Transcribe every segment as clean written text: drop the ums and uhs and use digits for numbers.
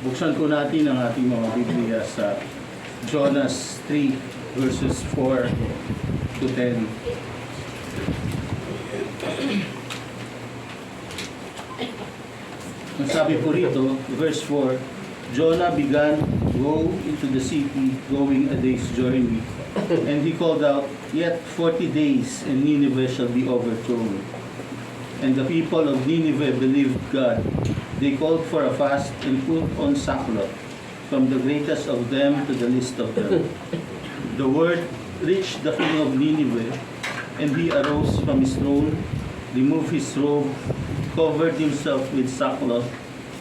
Buksan po natin ang ating mga Biblia sa Jonas 3 verses 4 to 10. Ang sabi po rito, verse 4, Jonah began to go into the city, going a day's journey. And he called out, "Yet 40 days, and Nineveh shall be overthrown." And the people of Nineveh believed God. They called for a fast and put on sackcloth, from the greatest of them to the least of them. The word reached the king of Nineveh, and he arose from his throne, removed his robe, covered himself with sackcloth,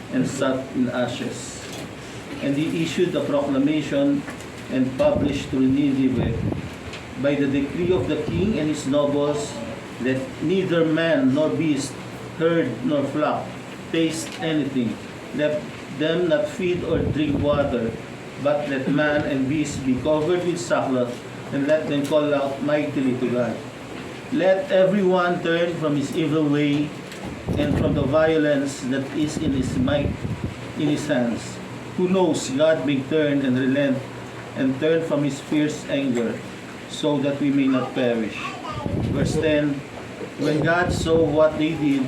and sat in ashes. And he issued a proclamation and published through Nineveh, by the decree of the king and his nobles, let neither man nor beast, herd nor flock taste anything. Let them not feed or drink water, but let man and beast be covered with sackcloth, and let them call out mightily to God. Let everyone turn from his evil way and from the violence that is in his might, in his hands. Who knows, God may turn and relent and turn from his fierce anger, so that we may not perish. Verse 10, when God saw what they did,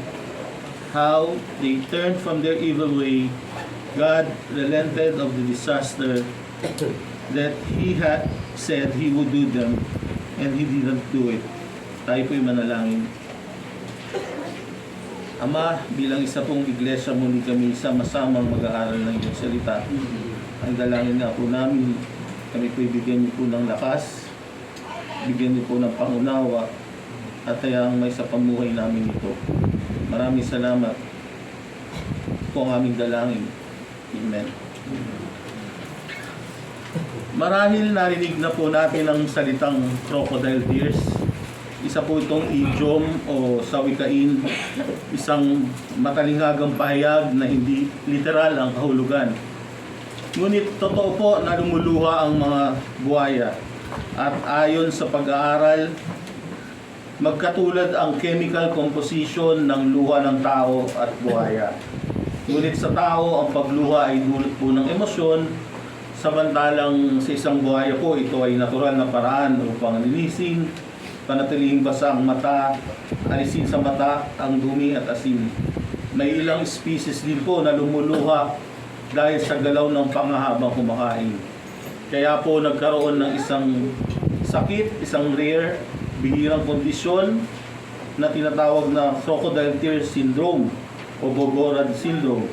how they turned from their evil way, God relented of the disaster that He had said He would do them, and He didn't do it. Tayo po'y manalangin. Ama, bilang isa pong iglesia, muli kami sama-samang mag-aaral ng iyong salita. Ang dalangin nga po namin, kami po'y bigyan niyo po ng lakas, bigyan niyo po ng pangunawa, at hayang may sa pamuhay namin ito. Maraming salamat po ang aming dalangin. Amen. Marahil narinig na po natin ang salitang crocodile tears. Isa po itong idiom o sawikain, isang matalinghagang pahayag na hindi literal ang kahulugan. Ngunit totoo po na lumuluha ang mga buhaya. At ayon sa pag-aaral, magkatulad ang chemical composition ng luha ng tao at buhaya. Ngunit sa tao, ang pagluha ay dulot po ng emosyon, samantalang sa isang buhaya po, ito ay natural na paraan upang linisin, panatilihing basa ang mata, alisin sa mata ang dumi at asin. May ilang species din po na lumuluha dahil sa galaw ng pangahabang kumakain. Kaya po nagkaroon ng isang sakit, isang rare, bihirang kondisyon na tinatawag na crocodile tear syndrome o Bogorad syndrome,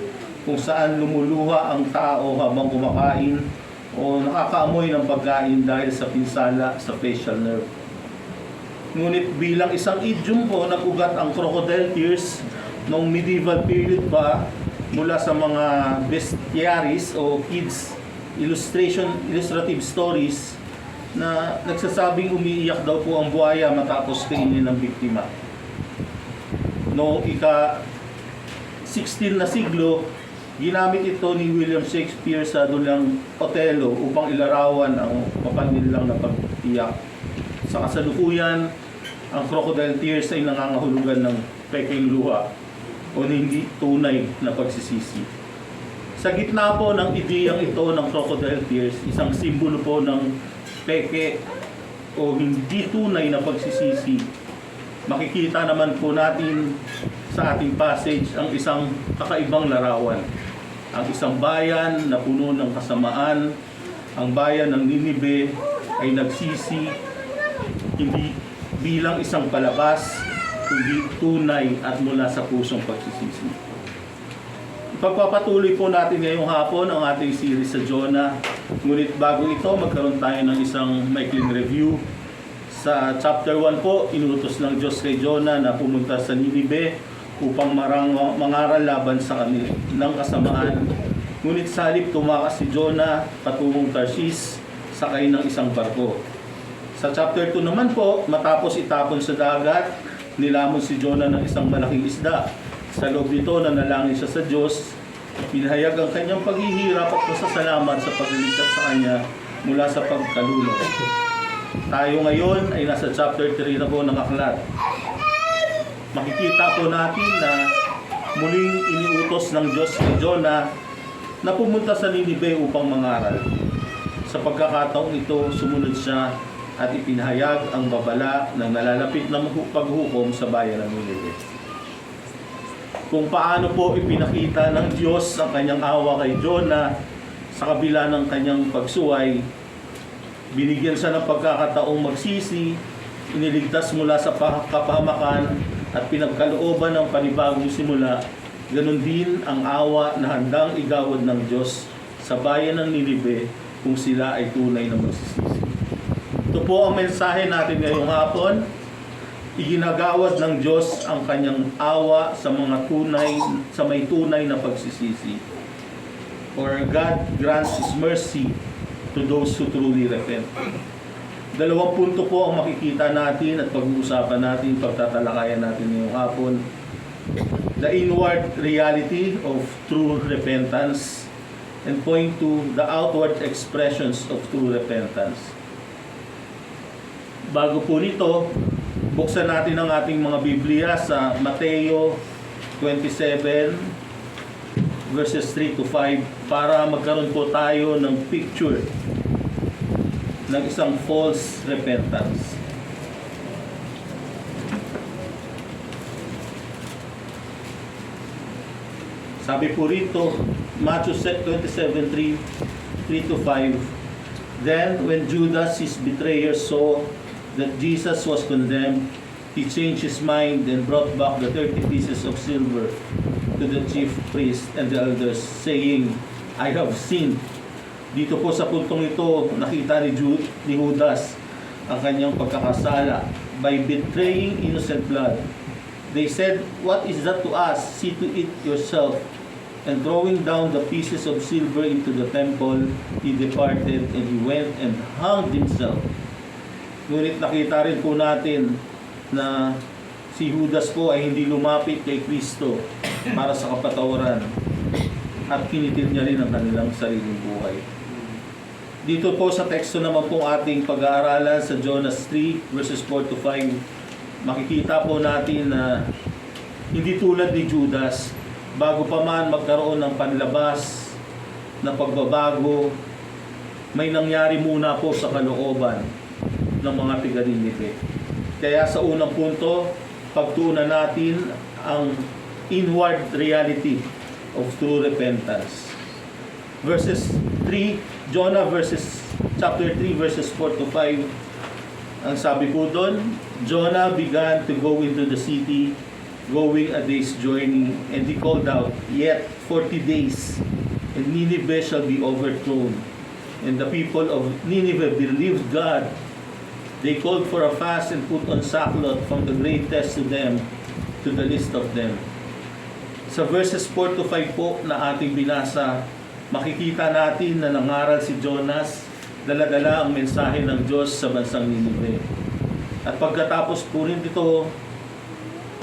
kung saan lumuluha ang tao habang kumakain o nakakaamoy ng pagkain dahil sa pinsala sa facial nerve. Ngunit bilang isang idiom po, nag-ugat ang crocodile tears noong medieval period pa mula sa mga bestiaries o kids illustrative stories na nagsasabing umiiyak daw po ang buhaya matapos kainin ng biktima. Noong ika-16 na siglo, ginamit ito ni William Shakespeare sa dulang Othello upang ilarawan ang mapanlinlang na pag-iyak. Sa kasalukuyan, ang crocodile tears ay nangangahulugan ng peking luha o hindi tunay na pagsisisi. Sa gitna po ng ideyang ito ng crocodile tears, isang simbolo po ng peke o hindi tunay na pagsisisi. Makikita naman po natin sa ating passage ang isang kakaibang larawan. Ang isang bayan na puno ng kasamaan, ang bayan ng Nineveh ay nagsisi hindi bilang isang palabas, kundi tunay at mula sa pusong pagsisisi. Ipagpapatuloy po natin ngayong hapon ang ating series sa Jonah. Ngunit bago ito, magkaroon tayo ng isang maikling review. Sa chapter 1 po, inutos ng Diyos kay Jonah na pumunta sa Nineveh upang mangaral laban sa kanilang kasamaan. Ngunit sa halip tumakas si Jonah patungong Tarshish, sakay ng isang barko. Sa chapter 2 naman po, matapos itapon sa dagat, nilamon si Jonah ng isang malaking isda. Sa loob nito, nanalangin siya sa Diyos, pinahayag ang kanyang paghihirap at pasasalamat sa pagliligtas sa kanya mula sa pagkalulong. Tayo ngayon ay nasa chapter 3 na po ng aklat. Makikita po natin na muling iniutos ng Diyos kay Jonah na pumunta sa Ninive upang mangaral. Sa pagkakataong ito, sumunod siya at ipinahayag ang babala ng nalalapit na paghukom sa bayan ng Ninive. Kung paano po ipinakita ng Diyos ang kanyang awa kay Jonah sa kabila ng kanyang pagsuway, binigyan siya ng pagkakataong magsisi, iniligtas mula sa kapahamakan at pinagkalooban ng panibagong simula. Ganon din ang awa na handang igawad ng Diyos sa bayan ng Ninive kung sila ay tunay na magsisisi. Ito po ang mensahe natin ngayong hapon. Iginagawad ng Diyos ang kanyang awa sa may tunay na pagsisisi. For God grants His mercy to those who truly repent. Dalawang punto po ang makikita natin at pag-uusapan natin, pagtatalakayan natin ngayong hapon. The inward reality of true repentance and point to the outward expressions of true repentance. Bago po nito, buksan natin ang ating mga Biblia sa Mateo 27 verses 3 to 5 para magkaroon po tayo ng picture ng isang false repentance. Sabi po rito, Matthew 27:3 to 5, Then when Judas, his betrayer, saw that Jesus was condemned, he changed his mind and brought back the 30 pieces of silver to the chief priest and the elders, saying, I have sinned. Dito po sa puntong ito, nakita ni Judas ang kanyang pagkakasala by betraying innocent blood. They said, What is that to us? See to it yourself. And throwing down the pieces of silver into the temple, he departed and he went and hanged himself. Ngunit nakita rin po natin na si Judas po ay hindi lumapit kay Kristo para sa kapatawaran at kinitil niya rin ang kanilang sariling buhay. Dito po sa teksto naman po ating pag-aaralan sa Jonah 3 verses 4 to 5, makikita po natin na hindi tulad ni Judas, bago pa man magkaroon ng panlabas na pagbabago, may nangyari muna po sa kalooban ng mga tiga-Ninive. Kaya sa unang punto, pagtuunan natin ang inward reality of true repentance. Verses 3, chapter 3 verses 4 to 5, ang sabi po doon, Jonah began to go into the city, going a day's journey, and he called out, Yet 40 days, and Nineveh shall be overthrown. And the people of Nineveh believed God. They called for a fast and put on sackcloth from the greatest to them to the least of them. Sa verses 4 to 5 po na ating binasa, makikita natin na nangaral si Jonas, dala-dala ang mensahe ng Diyos sa bansang Ninive. At pagkatapos po rin ito,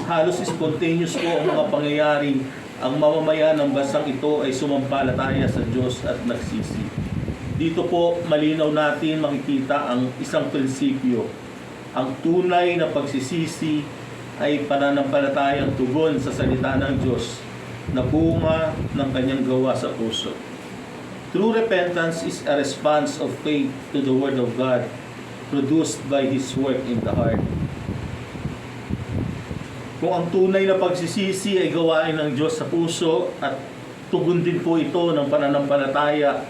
halos spontaneous po ang mga pangyayari. Ang mamamayan ng bansang ito ay sumampalataya sa Diyos at nagsisi. Dito po malinaw natin makikita ang isang prinsipyo. Ang tunay na pagsisisi ay pananampalatayang tugon sa salita ng Diyos na bunga ng kanyang gawa sa puso. True repentance is a response of faith to the Word of God produced by His work in the heart. Kung ang tunay na pagsisisi ay gawain ng Diyos sa puso at tugon din po ito ng pananampalataya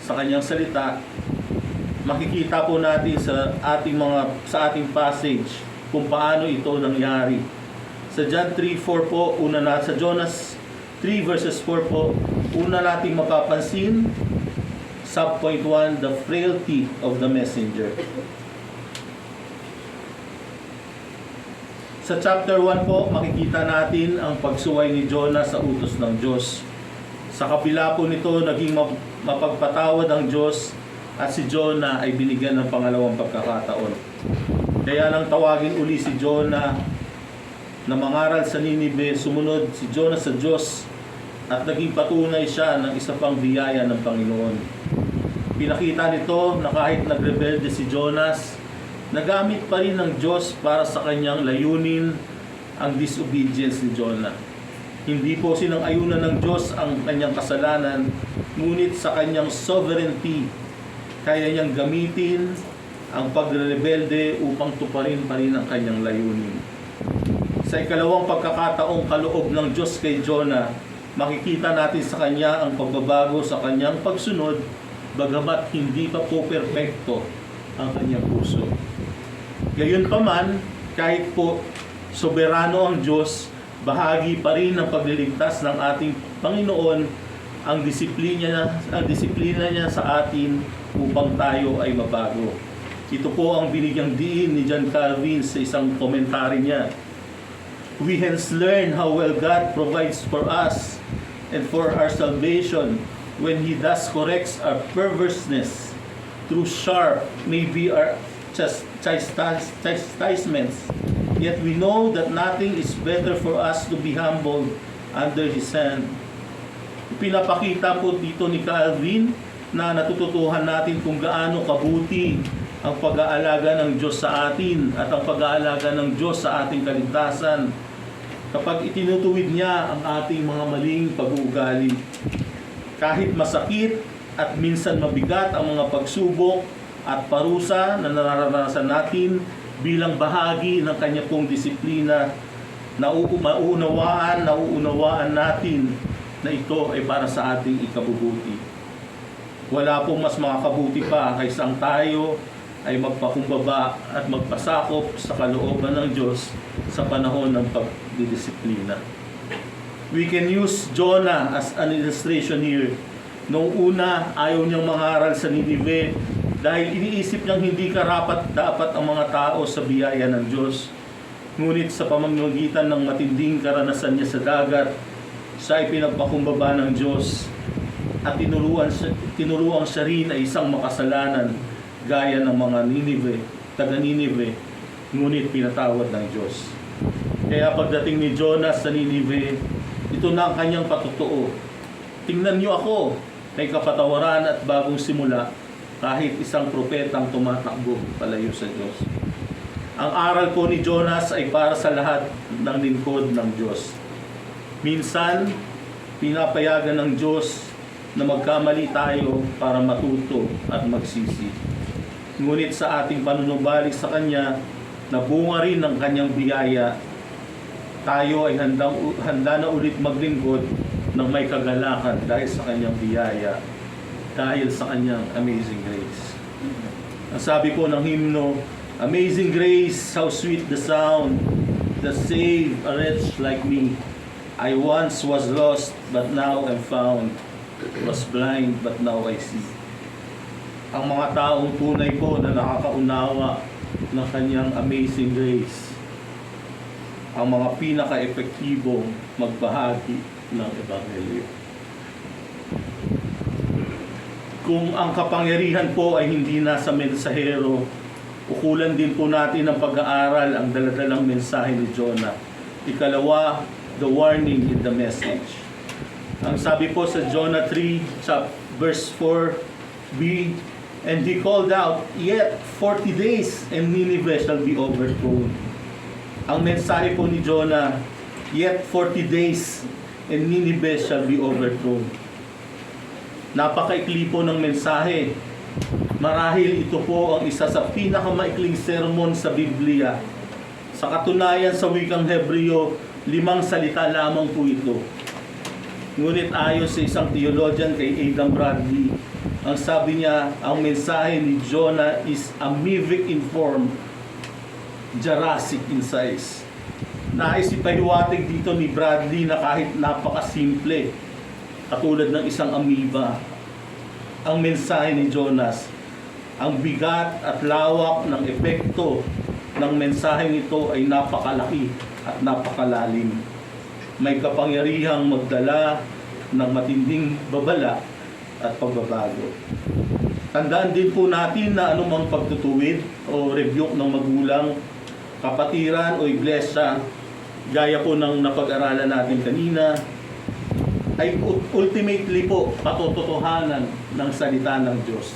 sa kanyang salita, makikita po natin sa ating passage kung paano ito nangyari. Sa John 3:4 po, sa Jonas 3 verses 4 po, una nating mapapansin, subpoint 1, the frailty of the messenger. Sa chapter 1 po, makikita natin ang pagsuway ni Jonah sa utos ng Diyos. Sa kabila po nito, naging mapagpatawad ang Diyos at si Jonah ay binigyan ng pangalawang pagkakataon. Kaya nang tawagin uli si Jonah na mangaral sa Ninive, sumunod si Jonah sa Diyos at naging patunay siya ng isa pang biyaya ng Panginoon. Pinakita nito na kahit nagrebelde si Jonas, nagamit pa rin ng Diyos para sa kanyang layunin ang disobedience ni Jonah. Hindi po sinang-ayunan ng Diyos ang kanyang kasalanan, ngunit sa kanyang sovereignty, kaya niyang gamitin ang pagrebelde upang tuparin pa rin ang kanyang layunin. Sa ikalawang pagkakataong kaloob ng Diyos kay Jonah, makikita natin sa kanya ang pagbabago sa kanyang pagsunod, bagamat hindi pa po perpekto ang kanyang puso. Gayunpaman, kahit po soberano ang Diyos, bahagi pa rin ng pagliligtas ng ating Panginoon ang disiplina niya sa atin upang tayo ay mabago. Ito po ang binigyang diin ni John Calvin sa isang komentary niya. We hence learn how well God provides for us and for our salvation when He thus corrects our perverseness through sharp, maybe our chastisements. Yet we know that nothing is better for us to be humbled under His hand. Pinapakita po dito ni Calvin na natututuhan natin kung gaano kabuti ang pag-aalaga ng Diyos sa atin at ang pag-aalaga ng Diyos sa ating kaligtasan kapag itinutuwid niya ang ating mga maling pag-uugali. Kahit masakit at minsan mabigat ang mga pagsubok at parusa na nararanasan natin bilang bahagi ng kanya pong disiplina, nauunawaan natin na ito ay para sa ating ikabubuti. Wala pong mas makakabuti pa kaysa ang tayo ay magpakumbaba at magpasakop sa kalooban ng Diyos sa panahon ng pagdidisiplina. We can use Jonah as an illustration here. Noong una, ayaw niyang mangaral sa Ninive dahil iniisip niyang hindi karapat-dapat ang mga tao sa biyaya ng Diyos. Ngunit sa pamamagitan ng matinding karanasan niya sa dagat, siya ay pinagpakumbaba ng Diyos at tinuruan siya rin ay isang makasalanan gaya ng mga taga-Ninive, ngunit pinatawad ng Diyos. Kaya pagdating ni Jonas sa Ninive, ito na ang kanyang patutuo. Tingnan niyo ako, may kapatawaran at bagong simula kahit isang propetang tumatakbo palayo sa Diyos. Ang aral po ni Jonas ay para sa lahat ng lingkod ng Diyos. Minsan, pinapayagan ng Diyos na magkamali tayo para matuto at magsisi. Ngunit sa ating panunubalik sa Kanya, na bunga rin ng Kanyang biyaya, tayo ay handa na ulit maglingkod ng may kagalakan dahil sa Kanyang biyaya, dahil sa Kanyang amazing grace. Ang sabi po ng hymno, Amazing grace, how sweet the sound that saved a wretch like me. I once was lost, but now am found. Was blind, but now I see. Ang mga taong tunay po na nakakaunawa ng Kanyang amazing grace, ang mga pinaka-epektibong magbahagi ng Ebanghelyo. Kung ang kapangyarihan po ay hindi nasa mensahero, ukulan din po natin ang pag-aaral ang daladalang mensahe ni Jonah. Ikalawa, the warning in the message. Ang sabi po sa Jonah 3, verse 4b, and he called out, yet 40 days and Nineveh shall be overthrown. Ang mensahe po ni Jonah, yet 40 days and Nineveh shall be overthrown. Napakaikli po ng mensahe. Marahil ito po ang isa sa pinakamaikling sermon sa Biblia. Sa katunayan sa wikang Hebreo, 5 salita lamang po ito. Ngunit ayon sa isang theologian kay Adam Bradley, ang sabi niya, ang mensahe ni Jonah is amoebic in form, Jurassic in size. Nais ipahiwatig dito ni Bradley na kahit napakasimple, katulad ng isang amoeba, ang mensahe ni Jonas, ang bigat at lawak ng epekto ng mensaheng ito ay napakalaki at napakalalim. May kapangyarihang magdala ng matinding babala at pagbabago. Tandaan din po natin na anumang pagtutuwid o rebuke ng magulang, kapatiran o iglesia, gaya po ng napag-aralan natin kanina, ay ultimately po patotohanan ng salita ng Diyos.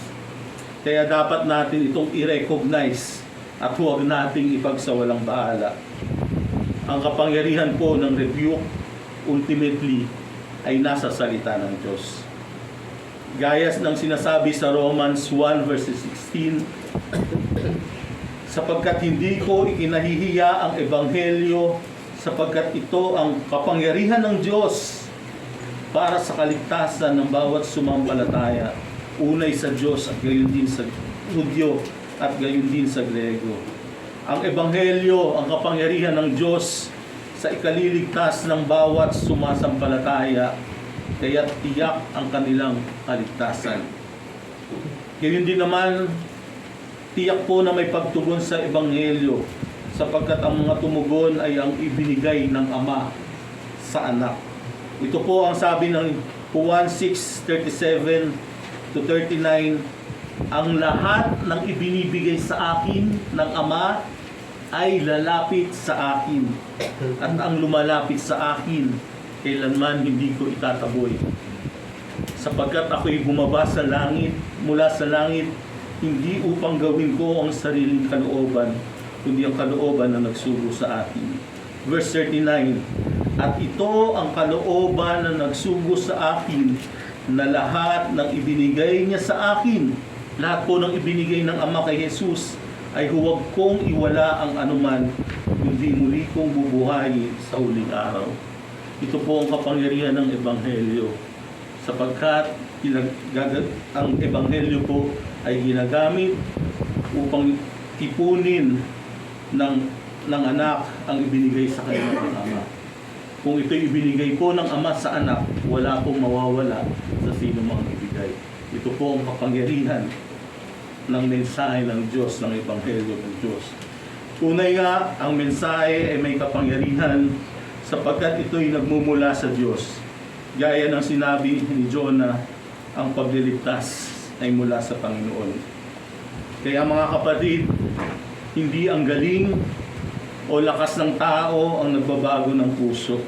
Kaya dapat natin itong i-recognize at huwag nating ipagsawalang bahala. Ang kapangyarihan po ng rebuke ultimately ay nasa salita ng Diyos. Gaya ng sinasabi sa Romans 1 verses 16, sapagkat hindi ko ikinahihiya ang ebanghelyo, sapagkat ito ang kapangyarihan ng Diyos para sa kaligtasan ng bawat sumampalataya, unay sa Diyos at gayon din sa Hudyo at gayon din sa Grego. Ang ebanghelyo, ang kapangyarihan ng Diyos sa ikaliligtas ng bawat sumasampalataya, kaya tiyak ang kanilang kaligtasan. Gayon din naman, tiyak po na may pagtugon sa ebanghelyo, sapagkat ang mga tumugon ay ang ibinigay ng Ama sa Anak. Ito po ang sabi ng Juan 6:37 to 39, ang lahat ng ibinibigay sa akin ng Ama ay lalapit sa akin, at ang lumalapit sa akin, kailanman hindi ko itataboy. Sapagkat ako'y bumaba sa langit, mula sa langit, hindi upang gawin ko ang sariling kalooban, kundi ang kalooban na nagsugo sa akin. Verse 39, at ito ang kalooban na nagsugo sa akin, na lahat ng ibinigay niya sa akin, lahat po ng ibinigay ng Ama kay Jesus, ay huwag kong iwala ang anuman, kundi muli kong bubuhayin sa huling araw. Ito po ang kapangyarihan ng ebanghelyo, sapagkat ang ebanghelyo po ay ginagamit upang ipunin ng anak ang ibinigay sa kanya ng Ama. Kung ito'y ibinigay po ng Ama sa anak, wala pong mawawala sa sino mang ibigay. Ito po ang kapangyarihan ng mensahe ng Diyos, ng ebanghelyo ng Diyos. Tunay nga, ang mensahe ay may kapangyarihan sapagkat ito'y nagmumula sa Diyos. Gaya ng sinabi ni Jonah, ang pagliligtas ay mula sa Panginoon. Kaya mga kapatid, hindi ang galing o lakas ng tao ang nagbabago ng puso.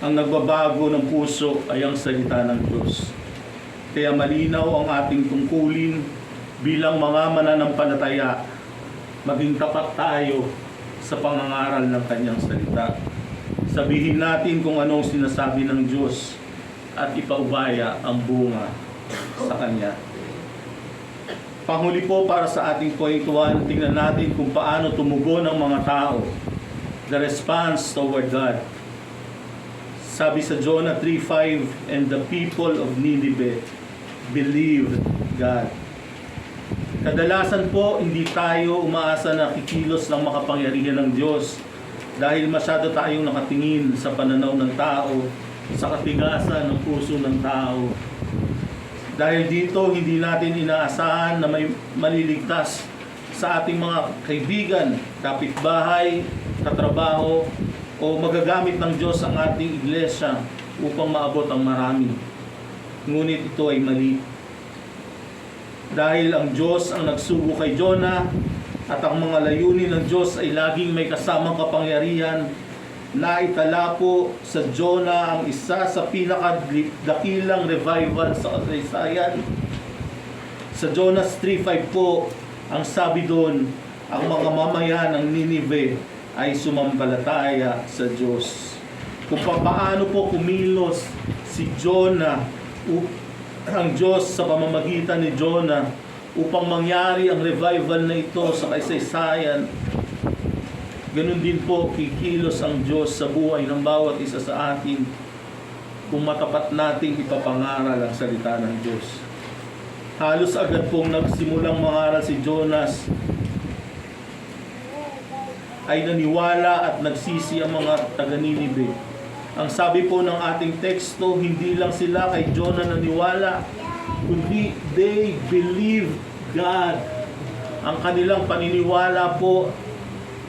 Ang nagbabago ng puso ay ang salita ng Diyos. Kaya malinaw ang ating tungkulin bilang mga mananampalataya, maging tapat tayo sa pangangaral ng kanyang salita. Sabihin natin kung anong sinasabi ng Diyos at ipaubaya ang bunga sa kanya. Panghuli po para sa ating point 1, tingnan natin kung paano tumugon ang mga tao. The response toward God. Sabi sa Jonah 3:5, and the people of Nineveh believed God. Kadalasan po, hindi tayo umaasa na kikilos ng makapangyarihan ng Diyos dahil masyado tayong nakatingin sa pananaw ng tao, sa katigasan ng puso ng tao. Dahil dito, hindi natin inaasahan na may maliligtas sa ating mga kaibigan, kapitbahay, katrabaho, o magagamit ng Diyos ang ating iglesia upang maabot ang marami. Ngunit ito ay mali. Dahil ang Diyos ang nagsugo kay Jonah at ang mga layunin ng Diyos ay laging may kasamang kapangyarihan, na itala po sa Jonah ang isa sa pinakadakilang revival sa kasaysayan. Sa Jonah 3:5 po, ang sabi doon, ang mga mamayan ng Nineveh ay sumampalataya sa Diyos. Kung paano po kumilos si Jonah, ang Diyos sa pamamagitan ni Jonah upang mangyari ang revival na ito sa kasaysayan, ganun din po kikilos ang Diyos sa buhay ng bawat isa sa atin kung matapat nating ipapangaral ang salita ng Diyos. Halos agad pong nagsimulang mangaral si Jonas ay naniwala at nagsisi ang mga taga-Ninive. Ang sabi po ng ating teksto, hindi lang sila kay Jonah naniwala, kundi they believe God. Ang kanilang paniniwala po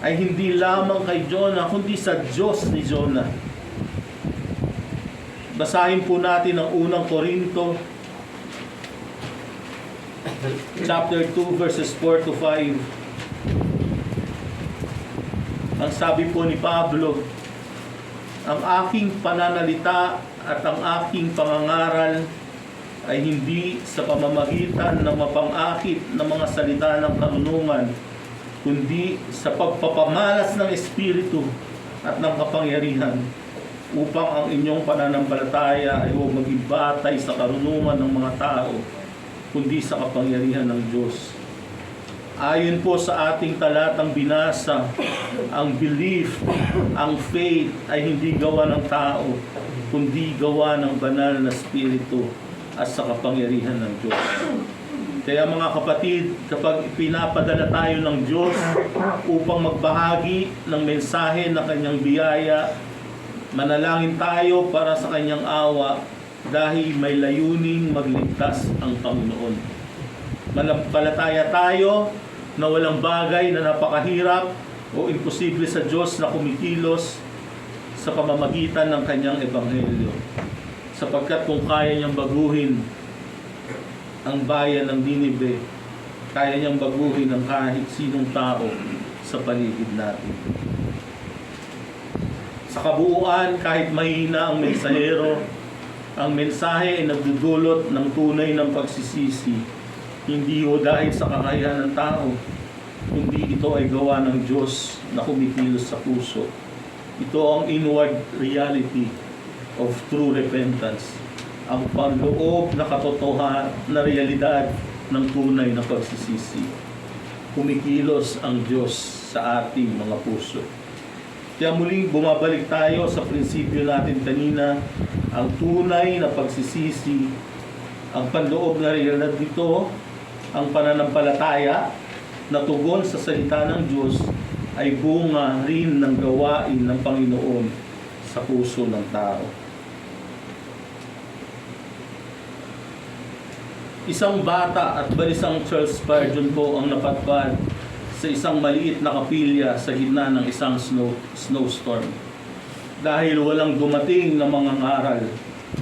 ay hindi lamang kay Jonah, kundi sa Diyos ni Jonah. Basahin po natin ang unang Korinto, chapter 2, verses 4 to 5. Ang sabi po ni Pablo, ang aking pananalita at ang aking pangangaral ay hindi sa pamamagitan ng mapang-akit na mga salita ng karunungan, kundi sa pagpapamalas ng Espiritu at ng kapangyarihan, upang ang inyong pananampalataya ay huwag maging batay sa karunungan ng mga tao, kundi sa kapangyarihan ng Diyos. Ayon po sa ating talatang binasa, ang belief, ang faith ay hindi gawa ng tao, kundi gawa ng banal na Espiritu at sa kapangyarihan ng Diyos. Kaya mga kapatid, kapag pinapadala tayo ng Diyos upang magbahagi ng mensahe na kanyang biyaya, manalangin tayo para sa kanyang awa dahil may layuning magligtas ang Panginoon. Manampalataya tayo na walang bagay na napakahirap o imposible sa Diyos na kumikilos sa pamamagitan ng kanyang ebanghelyo. Sapagkat kung kaya niyang baguhin ang bayan ng Ninive, kaya niyang baguhin ang kahit sinong tao sa paligid natin. Sa kabuuan, kahit mahina ang mensahero, ang mensahe ay nagdudulot ng tunay ng pagsisisi. Hindi ho dahil sa kakayahan ng tao, kundi ito ay gawa ng Diyos na kumikilos sa puso. Ito ang inward reality of true repentance, ang panloob na katotohanan na realidad ng tunay na pagsisisi. Kumikilos ang Diyos sa ating mga puso. Kaya muling bumabalik tayo sa prinsipyo natin kanina, ang tunay na pagsisisi, ang panloob na realidad nito, ang pananampalataya na tugon sa salita ng Diyos ay bunga rin ng gawain ng Panginoon sa puso ng tao. Isang bata at balisang Charles Spurgeon po ang napadpad sa isang maliit na kapilya sa gitna ng isang snowstorm. Dahil walang dumating na mga ngaral,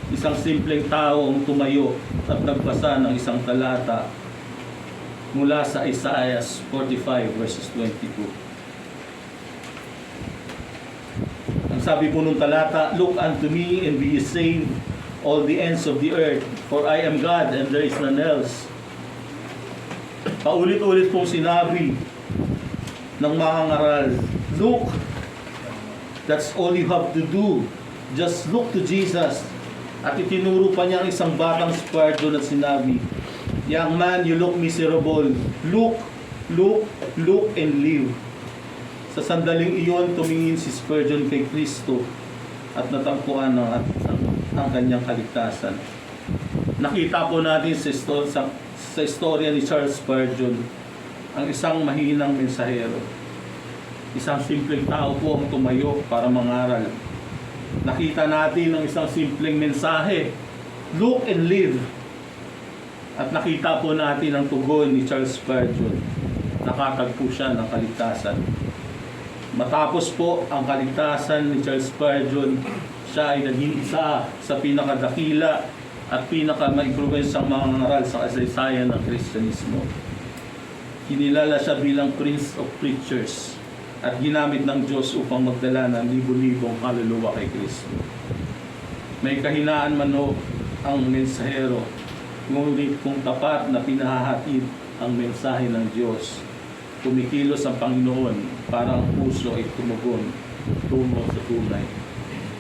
isang simpleng tao ang tumayo at nagbasa ng isang talata mula sa Isaiah 45 verses 22. Ang sabi po nung talata, "Look unto me and be ye saved, all the ends of the earth, for I am God and there is none else." Paulit-ulit pong sinabi ng mga ngaral, look, that's all you have to do. Just look to Jesus. At itinuro pa niya ang isang batang Spurgeon at sinabi, "Young man, you look miserable. Look, look, look and live." Sa sandaling iyon, tumingin si Spurgeon kay Kristo at natagpuan ang kanyang kaligtasan. Nakita po natin sa istorya ni Charles Spurgeon ang isang mahinang mensahero. Isang simpleng tao po ang tumayo para mangaral. Nakita natin ang isang simpleng mensahe, look and live. At nakita po natin ang tugon ni Charles Spurgeon. Nakatagpo siya ng kaligtasan. Matapos po ang kaligtasan ni Charles Spurgeon, siya ay naging isa sa pinakadakila at pinaka-maimpluwensyang mga ngaral sa kasaysayan ng Kristyanismo. Kinilala siya bilang Prince of Preachers at ginamit ng Diyos upang magdala ng libo-libong kaluluwa kay Kristo. May kahinaan man o ang mensahero, ngunit kung tapat na pinahahatid ang mensahe ng Diyos, kumikilos ang Panginoon para ang puso ay tumugon tungo sa tunay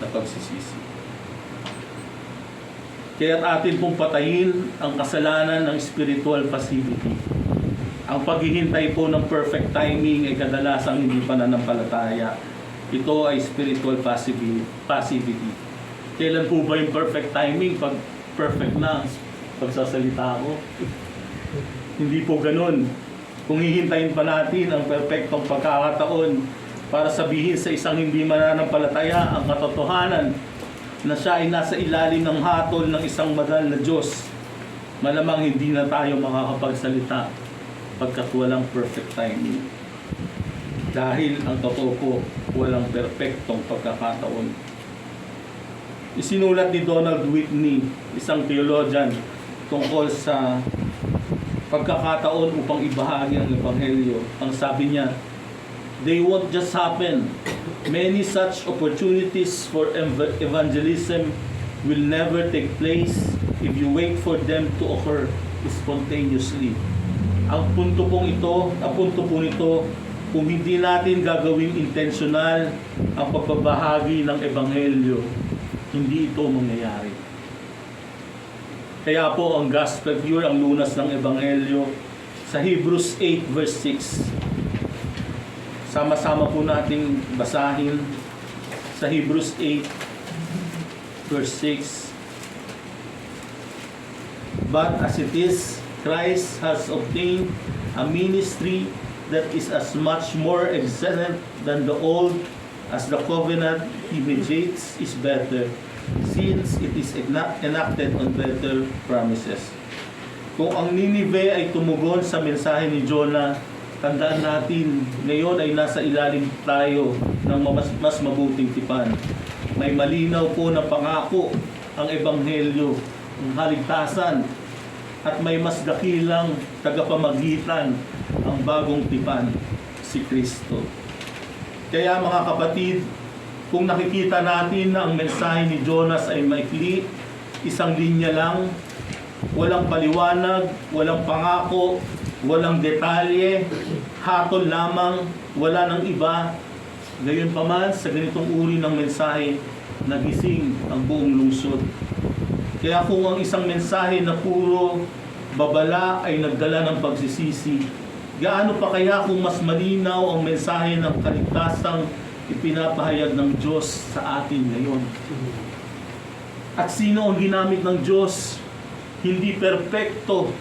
na pagsisisi. Kaya't atin pong patayin ang kasalanan ng spiritual passivity. Ang paghihintay po ng perfect timing ay kadalasang hindi pananampalataya. Ito ay spiritual passivity. Kailan po ba yung perfect timing? Pag perfect na pagsasalita ko? Hindi po ganun. Kung hihintayin pa natin ang perfectong pagkakataon para sabihin sa isang hindi mananampalataya ang katotohanan na siya ay nasa ilalim ng hatol ng isang banal na Diyos, malamang hindi na tayo makakapagsalita pagkat walang perfect timing. Dahil ang totoo po, walang perfectong pagkakataon. Isinulat ni Donald Whitney, isang theologian, tungkol sa pagkakataon upang ibahagi ang Ebanghelyo. Ang sabi niya, they won't just happen. Many such opportunities for evangelism will never take place if you wait for them to occur spontaneously. Ang punto po nito, kung hindi natin gagawing intentional ang pagbabahagi ng Ebanghelyo, hindi ito mangyayari. Kaya po ang gospel cure, ang lunas ng Ebanghelyo, sa Hebrews 8 verse 6. Sama-sama po nating basahin sa Hebrews 8 verse 6. But as it is, Christ has obtained a ministry that is as much more excellent than the old, as the covenant he mediates is better, since it is enacted on better promises. Kung ang Ninive ay tumugon sa mensahe ni Jonah, tandaan natin, ngayon ay nasa ilalim tayo ng mas mabuting tipan. May malinaw po na pangako ang Ebanghelyo, ang kaligtasan, at may mas dakilang tagapamagitan, ang bagong tipan, si Kristo. Kaya mga kapatid, kung nakikita natin na ang mensahe ni Jonas ay maikli, isang linya lang, walang paliwanag, walang pangako, walang detalye, hatol lamang, wala nang iba, gayon pa man sa ganitong uri ng mensahe, nagising ang buong lungsod. Kaya kung ang isang mensahe na puro babala ay nagdala ng pagsisisi, gaano pa kaya kung mas malinaw ang mensahe ng kaligtasang ipinapahayag ng Diyos sa atin ngayon? At sino ang ginamit ng Diyos? Hindi perpekto,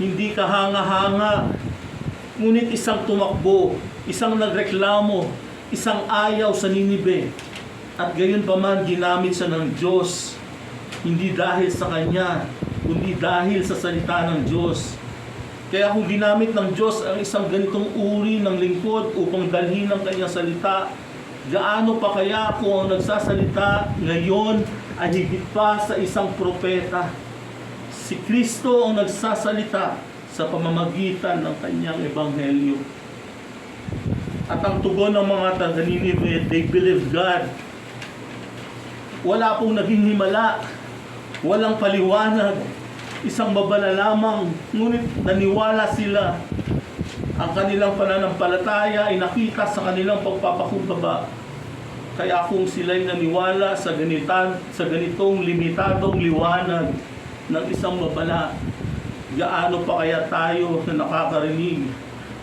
hindi kahanga-hanga, ngunit isang tumakbo, isang nagreklamo, isang ayaw sa Ninibe. At gayon pa man ginamit siya ng Diyos, hindi dahil sa Kanya, kundi dahil sa salita ng Diyos. Kaya kung ginamit ng Diyos ang isang ganitong uri ng lingkod upang dalhin ang Kanyang salita, gaano pa kaya kung ang nagsasalita ngayon ay higit pa sa isang propeta? Si Kristo ang nagsasalita sa pamamagitan ng Kanyang Ebanghelyo. At ang tugon ng mga taga-Ninive, they believed God. Wala pong naging himala, walang paliwanag, isang babala lamang, ngunit naniwala sila. Ang kanilang pananampalataya ay nakita sa kanilang pagpapakumbaba. Kaya kung sila'y naniwala sa ganitong limitadong liwanag ng isang babala, gaano pa kaya tayo na nakakarinig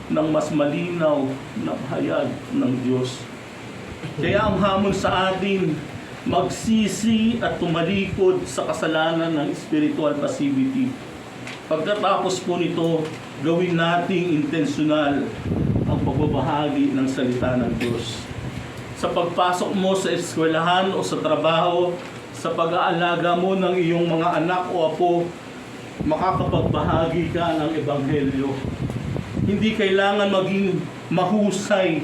ng mas malinaw na pahayag ng Diyos? Kaya ang hamon sa atin, magsisi at tumalikod sa kasalanan ng spiritual passivity. Pagkatapos po nito, gawin nating intentional ang pagbabahagi ng salita ng Diyos. Sa pagpasok mo sa eskwelahan o sa trabaho, sa pag-aalaga mo ng iyong mga anak o apo, makakapagbahagi ka ng Ebanghelyo. Hindi kailangan maging mahusay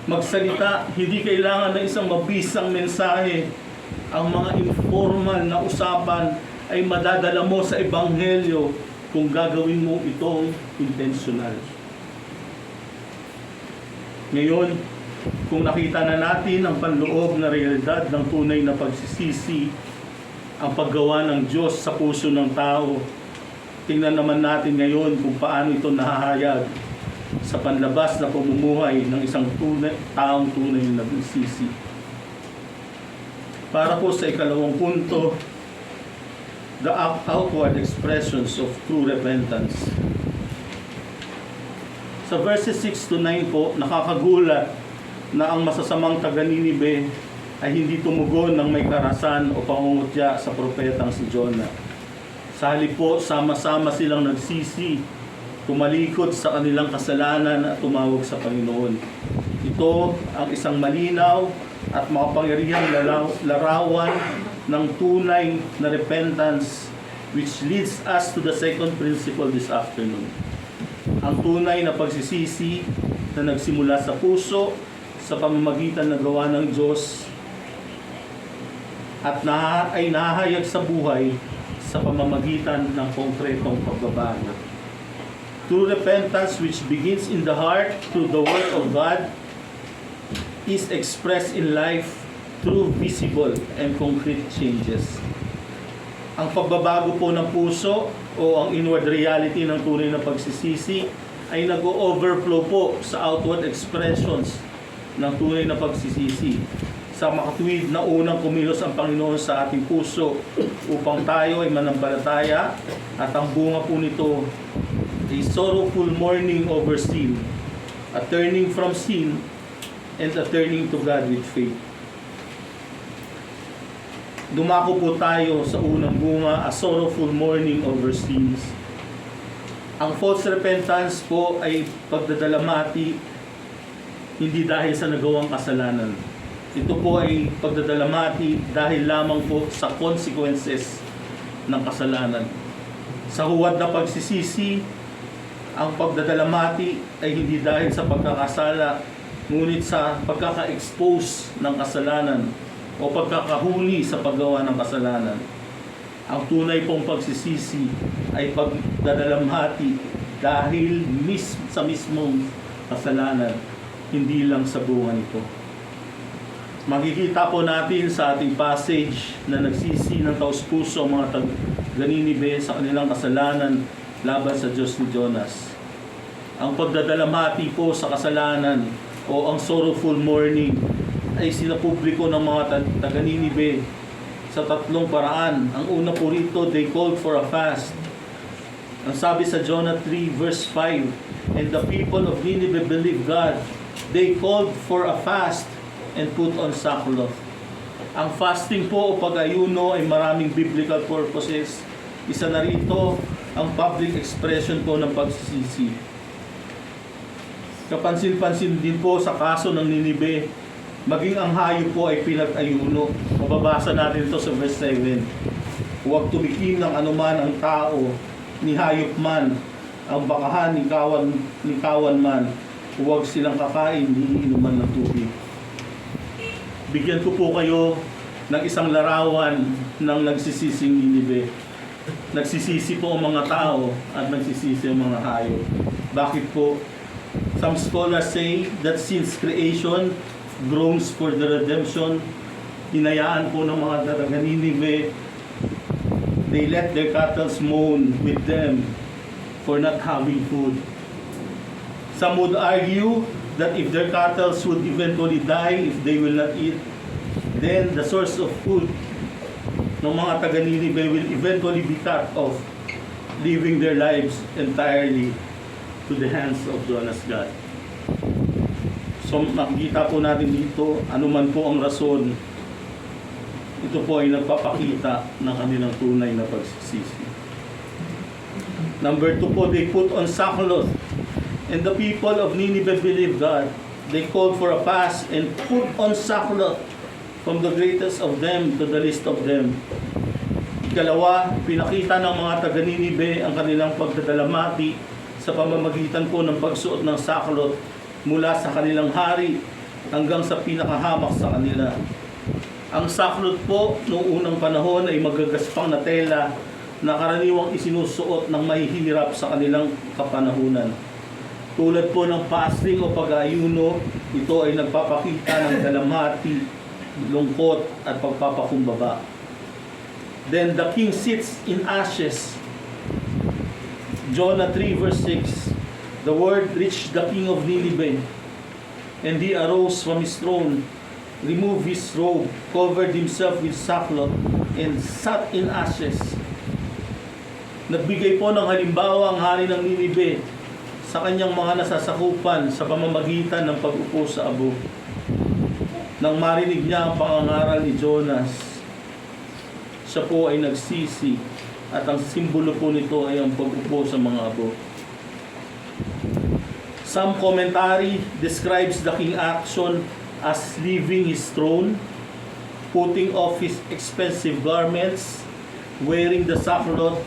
magsalita, hindi kailangan na isang mabisang mensahe. Ang mga informal na usapan ay madadala mo sa Ebanghelyo kung gagawin mo itong intentional. Ngayon, kung nakita na natin ang panloob na realidad ng tunay na pagsisisi, ang paggawa ng Diyos sa puso ng tao, tingnan naman natin ngayon kung paano ito nahahayag sa panlabas na pamumuhay ng isang taong tunay na nagsisi. Para po sa ikalawang punto, the outward expressions of true repentance. Sa verses 6 to 9 po, nakakagulat na ang masasamang taga-Ninibe ay hindi tumugon ng may karasan o pangungutya sa propetang si Jonah. Sa halip po, sama-sama silang nagsisi, tumalikod sa kanilang kasalanan at tumawag sa Panginoon. Ito ang isang malinaw at makapangyarihang larawan ng tunay na repentance, which leads us to the second principle this afternoon. Ang tunay na pagsisisi na nagsimula sa puso, sa pamamagitan ng gawa ng Diyos, at ay nahahayag sa buhay sa pamamagitan ng konkretong pagbabago. True repentance, which begins in the heart through the Word of God, is expressed in life through visible and concrete changes. Ang pagbabago po ng puso o ang inward reality ng tunay na pagsisisi ay nag-overflow po sa outward expressions ng tunay na pagsisisi. Sa makatuwid na unang kumilos ang Panginoon sa ating puso upang tayo ay manampalataya, at ang bunga po nito a sorrowful mourning over sin, a turning from sin, and a turning to God with faith. Dumako po tayo sa unang bunga, a sorrowful mourning over sins. Ang false repentance po ay pagdadalamati hindi dahil sa nagawang kasalanan. Ito po ay pagdadalamati dahil lamang po sa consequences ng kasalanan. Sa huwad na pagsisisi, ang pagdadalamati ay hindi dahil sa pagkakasala, ngunit sa pagkaka-expose ng kasalanan o pagkakahuli sa paggawa ng kasalanan. Ang tunay pong pagsisisi ay pagdadalamhati dahil sa mismong kasalanan, hindi lang sa bunga nito. Makikita po natin sa ating passage na nagsisi ng taus-puso ang mga taga-Ninive sa kanilang kasalanan laban sa Diyos ni Jonas. Ang pagdadalamhati po sa kasalanan o ang sorrowful mourning ay sinapubliko ng mga taga-Ninive sa tatlong paraan. Ang una po rito, they called for a fast. Ang sabi sa Jonah 3 verse 5, and the people of Nineveh believed God. They called for a fast and put on sackcloth. Ang fasting po o pag-ayuno ay maraming biblical purposes. Isa na rito ang public expression po ng pagsisisi. Kapansin-pansin din po sa kaso ng Ninive, maging ang hayop po ay pinag-ayuno. Mababasa natin ito sa verse 7. Huwag tumikim ng anuman ang tao, ni hayop man, ang bakahan, ni kawan man, huwag silang kakain, ni inuman ng tubig. Bigyan ko po kayo ng isang larawan ng nagsisising Ninive. Nagsisisi po ang mga tao at nagsisisi ang mga hayop. Bakit po? Some scholars say that since creation groans for the redemption, hinayaan po ng mga taga-Ninive, they let their cattle moan with them for not having food. Some would argue that if their cattle would eventually die if they will not eat, then the source of food ng mga taga-Ninive will eventually be cut off, leaving their lives entirely to the hands of Jonas God. So makikita po natin dito, anuman po ang rason, ito po ay nagpapakita ng kanilang tunay na pagsisisi. Number 2 po, they put on sackcloth. And the people of Nineveh believed God. They called for a fast and put on sackcloth, from the greatest of them to the least of them. Ikalawa, pinakita ng mga taga-Ninive ang kanilang pagdadalamati sa pamamagitan po ng pagsuot ng sackcloth mula sa kanilang hari hanggang sa pinakahamak sa kanila. Ang sackcloth po noong unang panahon ay magagaspang na tela na karaniwang isinusuot ng mahihirap sa kanilang kapanahunan. Tulad po ng fasting o pag-ayuno, ito ay nagpapakita ng dalamhati, lungkot at pagpapakumbaba. Then the king sits in ashes. Jonah 3 verse 6. The word reached the king of Nineveh, and he arose from his throne, removed his robe, covered himself with sackcloth, and sat in ashes. Nagbigay po ng halimbawa ang hari ng Nineveh sa kanyang mga nasasakupan sa pamamagitan ng pag-upo sa abo. Nang marinig niya ang pangangaral ni Jonas, siya po ay nagsisi, at ang simbolo po nito ay ang pag-upo sa mga abo. Some commentary describes the king's action as leaving his throne, putting off his expensive garments, wearing the sackcloth,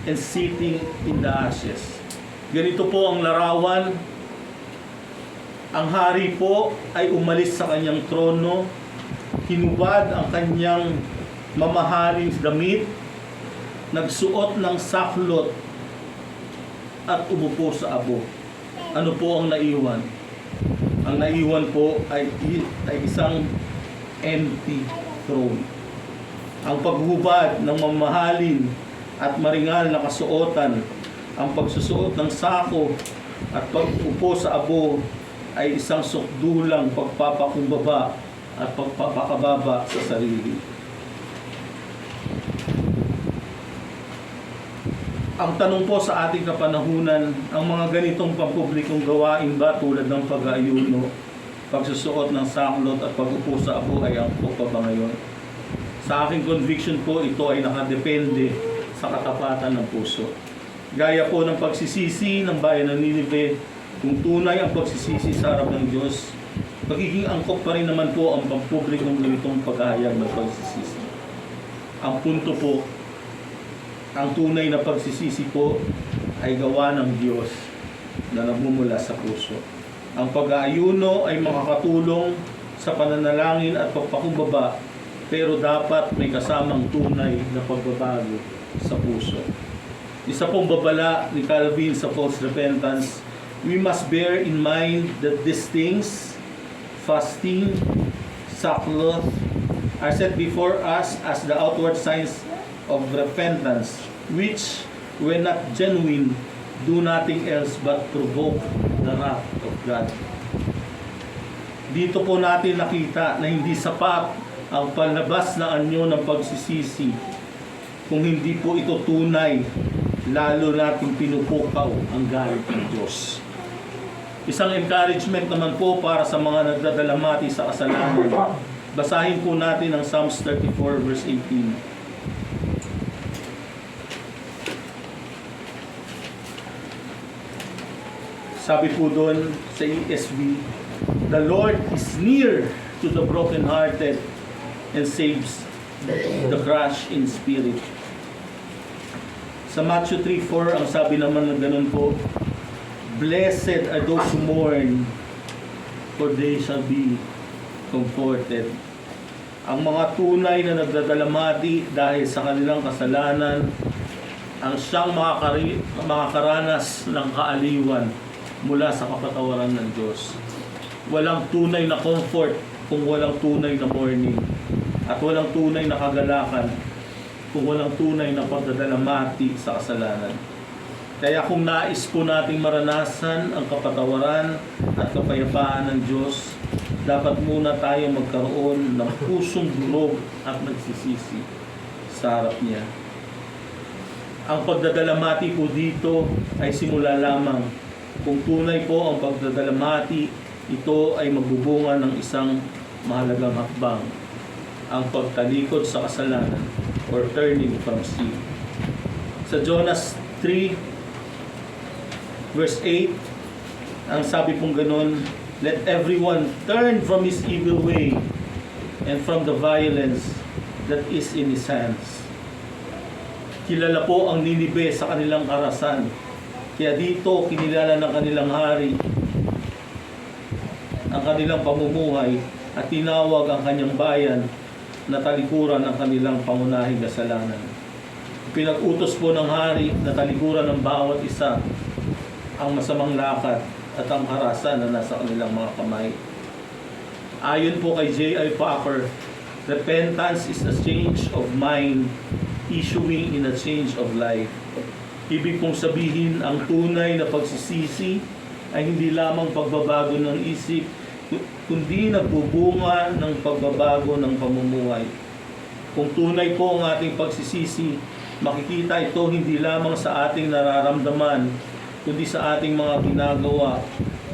and sitting in the ashes. Ganito po ang larawan. Ang hari po ay umalis sa kanyang trono, hinubad ang kanyang mamahaling damit, nagsuot ng sackcloth, at umupo sa abo. Ano po ang naiwan? Ang naiwan po ay isang empty throne. Ang paghubad ng mamahalin at maringal na kasuotan, ang pagsusuot ng sako At pag-upo sa abo ay isang sukdulang pagpapakumbaba at pagpapakababa sa sarili. Ang tanong po sa ating kapanahunan, ang mga ganitong pampublikong gawain ba tulad ng pag-aayuno, pagsusuot ng saklot at pag-upo sa abo ay angkop pa ba ngayon? Sa aking conviction po, ito ay nakadepende sa katapatan ng puso. Gaya po ng pagsisisi ng bayan ng Ninive, kung tunay ang pagsisisi sa harap ng Diyos, magiging angkop pa rin naman po ang pampublikong ganitong paghahayag ng pagsisisi. Ang punto po, ang tunay na pagsisisi po ay gawa ng Diyos na nagmumula sa puso. Ang pag-aayuno ay makakatulong sa pananalangin at pagpakumbaba, pero dapat may kasamang tunay na pagbabago sa puso. Isa pong babala ni Calvin sa false repentance, we must bear in mind that these things, fasting, sackcloth, are set before us as the outward signs of repentance, which, when not genuine, do nothing else but provoke the wrath of God. Dito po natin nakita na hindi sapat ang palabas na anyo ng pagsisisi kung hindi po ito tunay, lalo nating pinupukaw ang galit ng Diyos. Isang encouragement naman po para sa mga nagdadalamati sa kasalanan. Basahin po natin ang Psalms 34 verse 18. Sabi po doon sa ESV, the Lord is near to the brokenhearted and saves the crushed in spirit. Sa Matthew 3:4, ang sabi naman ng ganun po, blessed are those who mourn, for they shall be comforted. Ang mga tunay na nagdadalamati dahil sa kanilang kasalanan, ang siyang makakaranas ng kaaliwan mula sa kapatawaran ng Diyos. Walang tunay na comfort kung walang tunay na mourning, at walang tunay na kagalakan kung walang tunay na pagdadalamati sa kasalanan. Kaya kung nais po nating maranasan ang kapatawaran at kapayapaan ng Diyos, dapat muna tayo magkaroon ng pusong durog at nagsisisi sa harap niya. Ang pagdadalamati po dito ay simula lamang. Kung tunay po ang pagdadalamati, ito ay magbubunga ng isang mahalagang hakbang, ang pagtalikod sa kasalanan or turning from sin. Sa Jonas 3 verse 8, ang sabi pong ganun, let everyone turn from his evil way and from the violence that is in his hands. Kilala po ang Ninive sa kanilang karasan. Kaya dito kinilala ng kanilang hari ang kanilang pamumuhay at tinawag ang kanyang bayan na talikuran ng kanilang pangunahing kasalanan. Pinag-utos po ng hari na talikuran ng bawat isa ang masamang lakad at ang karasan na nasa kanilang mga kamay. Ayon po kay J.I. Packer, repentance is a change of mind issuing in a change of life. Ibig pong sabihin, ang tunay na pagsisisi ay hindi lamang pagbabago ng isip, kundi nagbubunga ng pagbabago ng pamumuhay. Kung tunay po ang ating pagsisisi, makikita ito hindi lamang sa ating nararamdaman, kundi sa ating mga ginagawa.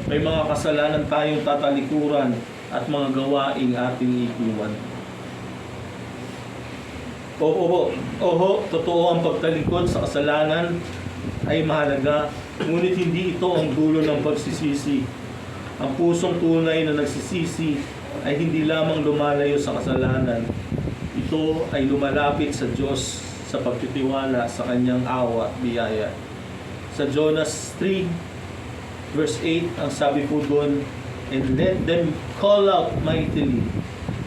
May mga kasalanan tayong tatalikuran at mga gawaing ating iiwan. Oho, totoo ang pagtalikod sa kasalanan ay mahalaga, ngunit hindi ito ang dulo ng pagsisisi. Ang pusong tunay na nagsisisi ay hindi lamang lumalayo sa kasalanan. Ito ay lumalapit sa Diyos sa pagtitiwala sa kanyang awa at biyaya. Sa Jonas 3 verse 8, ang sabi po doon, and let them call out mightily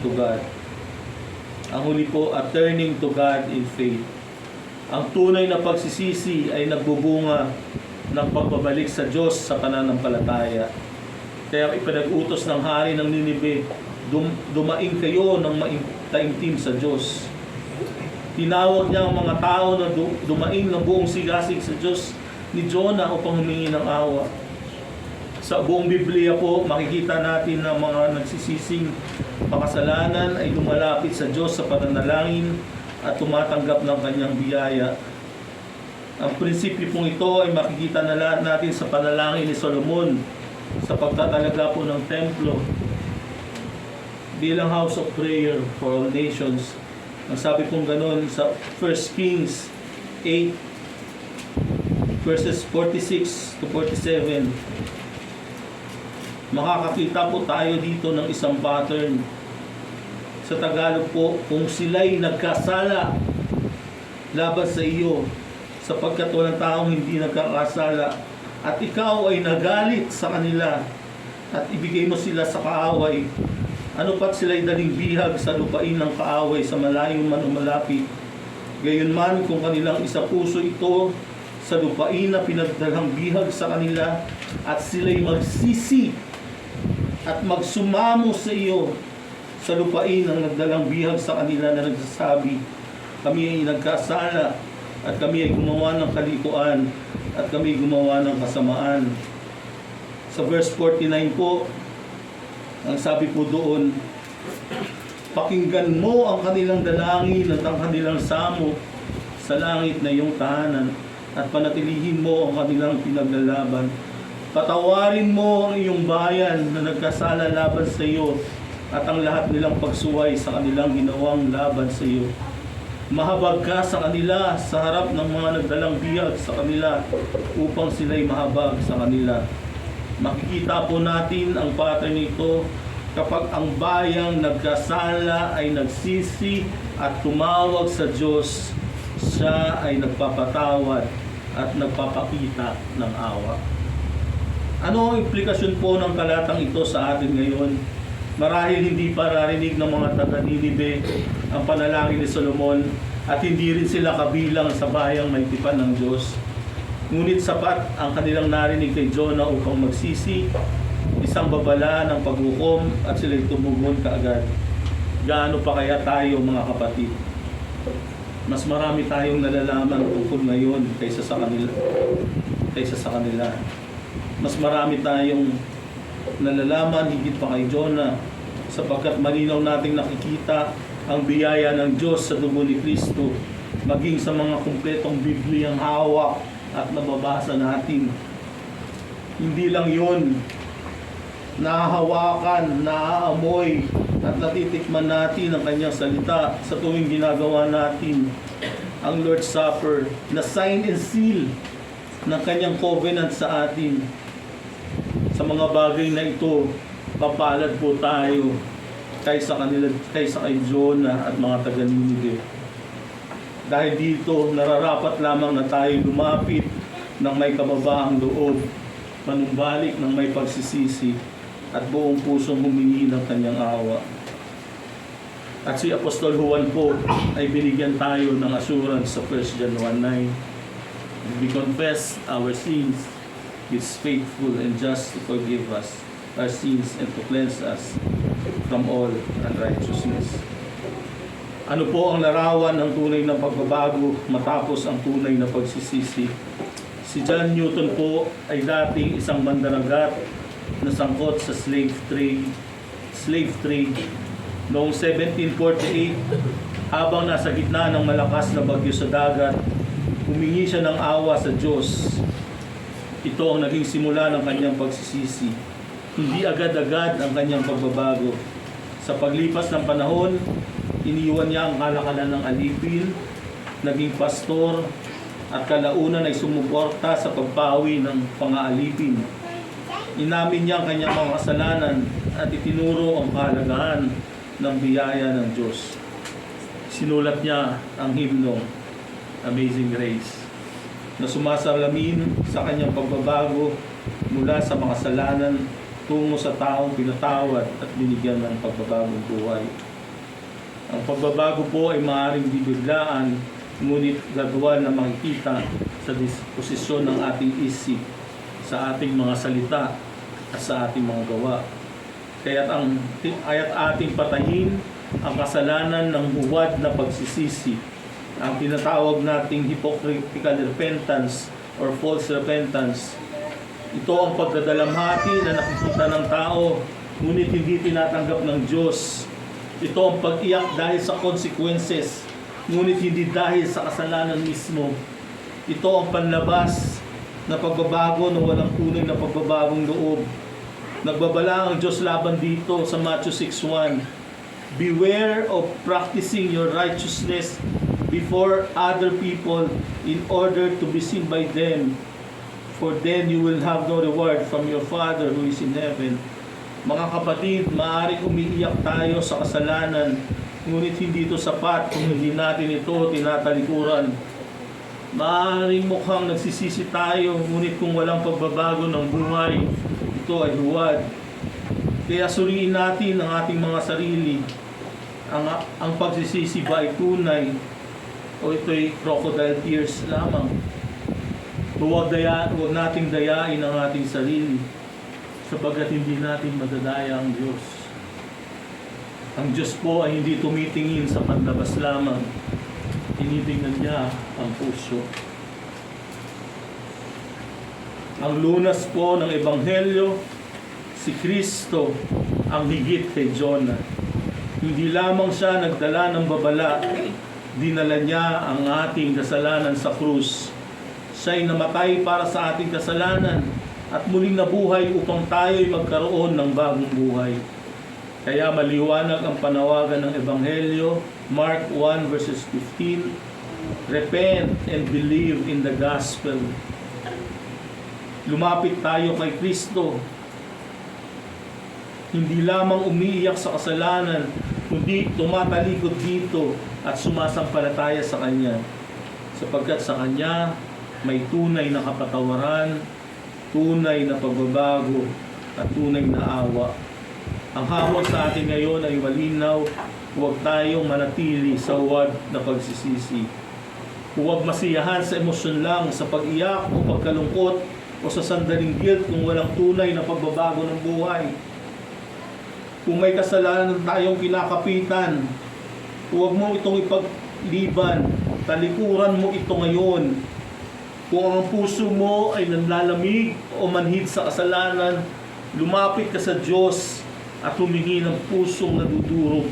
to God. Ang huli po, a turning to God in faith. Ang tunay na pagsisisi ay nagbubunga ng pagbabalik sa Diyos sa pananampalataya. Kaya ipinag-utos ng hari ng Ninive, dumaing kayo ng taimtim sa Diyos. Tinawag niya ang mga tao na dumaing ng buong sigasig sa Diyos ni Jonah upang humingi ng awa. Sa buong Biblia po, makikita natin na mga nagsisising makasalanan ay lumalapit sa Diyos sa pananalangin at tumatanggap ng kanyang biyaya. Ang prinsipyo pong ito ay makikita na natin sa panalangin ni Solomon sa pagtatalaga po ng templo bilang house of prayer for all nations. Ang sabi pong ganun sa 1 Kings 8 verses 46 to 47, makakakita po tayo dito ng isang pattern. Sa Tagalog po, kung sila'y nagkasala laban sa iyo, sapagkat walang taong hindi nagkakasala, at ikaw ay nagalit sa kanila, at ibigay mo sila sa kaaway, ano pat sila'y daling bihag sa lupain ng kaaway sa malayong man o malapit. Gayunman kung kanilang isa puso ito sa lupain na pinagdalang bihag sa kanila, at sila'y magsisi at magsumamo sa iyo sa lupain ang nagdalang bihag sa kanila na nagsasabi, kami ay nagkasala at kami ay gumawa ng kalikuan at kami ay gumawa ng kasamaan. Sa verse 49 po, ang sabi po doon, pakinggan mo ang kanilang dalangin at ang kanilang samot sa langit na iyong tahanan, at panatilihin mo ang kanilang pinaglalaban. Patawarin mo ang iyong bayan na nagkasala laban sa iyo at ang lahat nilang pagsuway sa kanilang ginawang laban sa iyo. Mahabag ka sa kanila sa harap ng mga nagdalang bihag sa kanila upang sila'y mahabag sa kanila. Makikita po natin ang pattern nito kapag ang bayang nagkasala ay nagsisi at tumawag sa Diyos, siya ay nagpapatawad at nagpapakita ng awa. Ano ang implikasyon po ng talatang ito sa atin ngayon? Marahil hindi pa narinig ng mga taga-Ninive ang panalangin ni Solomon at hindi rin sila kabilang sa bayang may tipan ng Diyos. Ngunit sapat ang kanilang narinig kay Jonah upang magsisi, isang babala ng paghukom at sila'y tumugon kaagad. Gaano pa kaya tayo mga kapatid? Mas marami tayong nalalaman tungkol ngayon kaysa sa kanila. Mas marami tayong nalalaman higit pa kay Jonah, sapagkat malinaw nating nakikita ang biyaya ng Diyos sa dugo ni Kristo, maging sa mga kumpletong Bibliyang hawak at nababasa natin. Hindi lang yun, nahahawakan, naaamoy at natitikman natin ang kanyang salita sa tuwing ginagawa natin ang Lord's Supper na sign and seal ng kanyang covenant sa atin. Sa mga bagay na ito, papalad po tayo kaysa kay Jonah at mga taga-Ninive. Dahil dito, nararapat lamang na tayo lumapit ng may kababaang loob, manumbalik ng may pagsisisi, at buong pusong humingi ng kanyang awa. At si Apostol Juan po ay binigyan tayo ng assurance sa 1 John 1:9. We confess our sins, He is faithful and just to forgive us our sins and to cleanse us from all unrighteousness. Ano po ang larawan ng tunay na pagbabago matapos ang tunay na pagsisisi? Si John Newton po ay dating isang mandaragat na sangkot sa slave trade. Noong 1748, habang nasa gitna ng malakas na bagyo sa dagat, humingi siya ng awa sa Diyos. Ito ang naging simula ng kanyang pagsisisi. Hindi agad-agad ang kanyang pagbabago. Sa paglipas ng panahon, iniwan niya ang kalakalan ng alipin, naging pastor, at kalaunan ay sumuporta sa pagpawi ng pang-aalipin. Inamin niya ang kanyang mga kasalanan at itinuro ang kahalagahan ng biyaya ng Diyos. Sinulat niya ang himno, Amazing Grace, na sumasalamin sa kanyang pagbabago mula sa makasalanan tungo sa taong pinatawad at binigyan ng pagbabagong buhay. Ang pagbabago po ay maaaring bibiglaan, ngunit gagawa na makikita sa disposisyon ng ating isip, sa ating mga salita at sa ating mga gawa. Kaya't ating patayin ang kasalanan ng huwad na pagsisisi, ang tinatawag nating hypocritical repentance or false repentance. Ito ang pagdadalamhati na nakikita ng tao, ngunit hindi tinatanggap ng Diyos. Ito ang pag-iyak dahil sa consequences, ngunit hindi dahil sa kasalanan mismo. Ito ang panlabas na pagbabago na walang tunay na pagbabagong loob. Nagbabala ang Diyos laban dito sa Matthew 6:1. Beware of practicing your righteousness before other people in order to be seen by them, for then you will have no reward from your Father who is in heaven. Mga kapatid, maaaring umiiyak tayo sa kasalanan, ngunit hindi ito sapat kung hindi natin ito tinatalikuran. Maaaring mukhang nagsisisi tayo, ngunit kung walang pagbabago ng buhay, ito ay huwad. Kaya suriin natin ang ating mga sarili. Ang pagsisisi ba ay tunay o ito'y crocodile tears lamang? Huwag nating dayain ang ating sarili, sapagkat hindi natin madadaya ang Diyos. Ang Diyos po ay hindi tumitingin sa panlabas lamang, tinitingnan niya ang puso. Ang lunas po ng Ebanghelyo, si Kristo ang higit kay Jonah. Hindi lamang siya nagdala ng babala, dinala niya ang ating kasalanan sa krus. Siya'y namatay para sa ating kasalanan at muling nabuhay upang tayo'y magkaroon ng bagong buhay. Kaya maliwanag ang panawagan ng Ebanghelyo, Mark 1 verses 15, repent and believe in the gospel. Lumapit tayo kay Kristo. Hindi lamang umiiyak sa kasalanan, kundi tumatalikod dito at sumasampalataya sa Kanya. Sapagkat sa Kanya may tunay na kapatawaran, tunay na pagbabago, at tunay na awa. Ang hamon sa atin ngayon ay malinaw, huwag tayong manatili sa huwad na pagsisisi. Huwag masiyahan sa emosyon lang, sa pag-iyak o pagkalungkot o sa sandaling guilt kung walang tunay na pagbabago ng buhay. Kung may kasalanan tayong kinakapitan, huwag mo itong ipagliban, talikuran mo ito ngayon. Kung ang puso mo ay nanlalamig o manhid sa kasalanan, lumapit ka sa Diyos at humingi ng pusong nadudurog.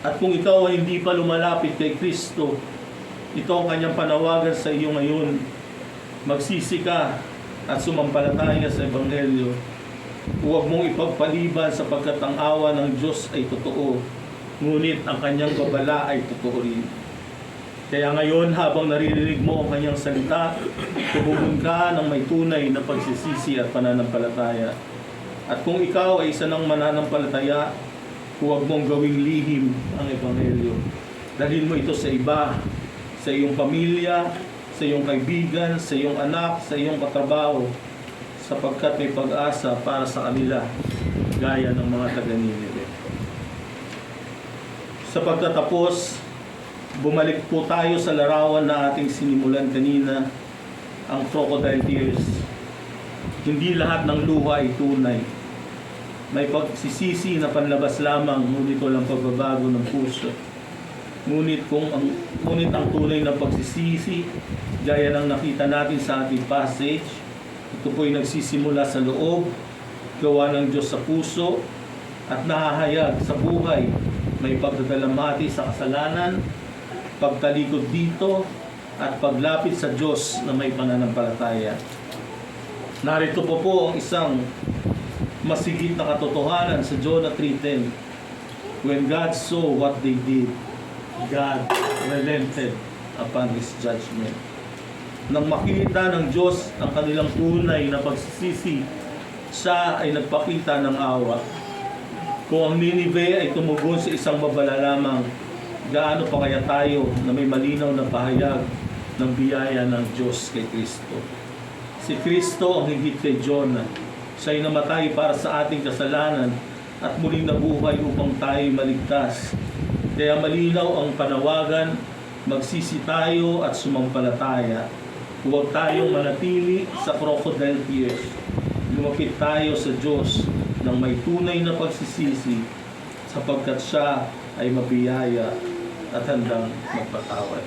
At kung ikaw ay hindi pa lumalapit kay Kristo, ito ang kanyang panawagan sa iyo ngayon. Magsisi ka at sumampalataya sa Ebanghelyo. Huwag mong ipagpaliban sapagkat ang awa ng Diyos ay totoo, ngunit ang kanyang babala ay totoo rin. Kaya ngayon, habang naririnig mo ang kanyang salita, tumugon ka ng may tunay na pagsisisi at pananampalataya. At kung ikaw ay isa ng mananampalataya, huwag mong gawing lihim ang Ebanghelyo. Dalhin mo ito sa iba, sa iyong pamilya, sa iyong kaibigan, sa iyong anak, sa iyong katrabaho, sapagkat may pag-asa para sa kanila, gaya ng mga taga-Ninive. Sa pagtatapos, bumalik po tayo sa larawan na ating sinimulan kanina, ang crocodile tears. Hindi lahat ng luha ay tunay. May pagsisisi na panlabas lamang, ngunit walang pagbabago ng puso. Ngunit ang tunay na pagsisisi, gaya ng nakita natin sa ating passage, ito po'y nagsisimula sa loob, gawa ng Diyos sa puso, at nahahayag sa buhay. May pagdadalamhati sa kasalanan, pagtalikod dito, at paglapit sa Diyos na may pananampalataya. Narito po ang isang masigit na katotohanan sa Jonah 3:10. When God saw what they did, God relented upon His judgment. Nang makita ng Diyos ang kanilang tunay na pagsisisi, siya ay nagpakita ng awa. Kung ang Ninive ay tumugon sa isang babala lamang, gaano pa kaya tayo na may malinaw na pahayag ng biyaya ng Diyos kay Kristo? Si Kristo ang higit kay Jonah. Siya'y namatay para sa ating kasalanan at muling nabuhay upang tayo maligtas. Kaya malinaw ang panawagan, magsisi tayo at sumampalataya. Huwag tayong manatili sa crocodile tears. Lumapit tayo sa Diyos ng may tunay na pagsisisi, sapagkat siya ay mabiyaya at handang magpatawad.